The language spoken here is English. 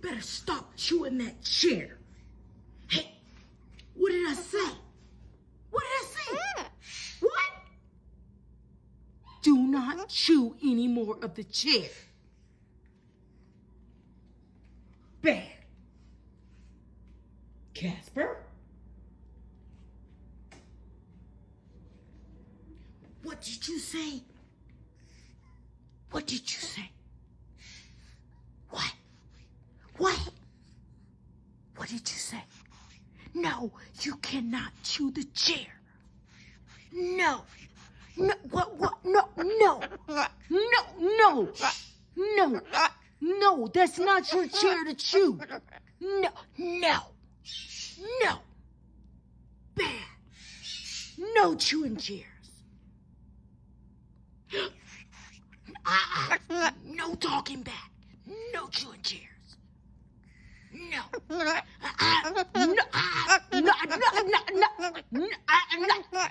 better stop chewing that chair. Hey, what did I say? What did I say? What? Do not chew any more of the chair. Bad. Casper? What did you say? What did you say? What? What? What did you say? No, you cannot chew the chair. No. No, what? No, no. No, no. No. No, that's not your chair to chew. No, no. No. Bad. No chewing chairs. No talking back. No chewing chairs. No. No. No. No. No. No. No.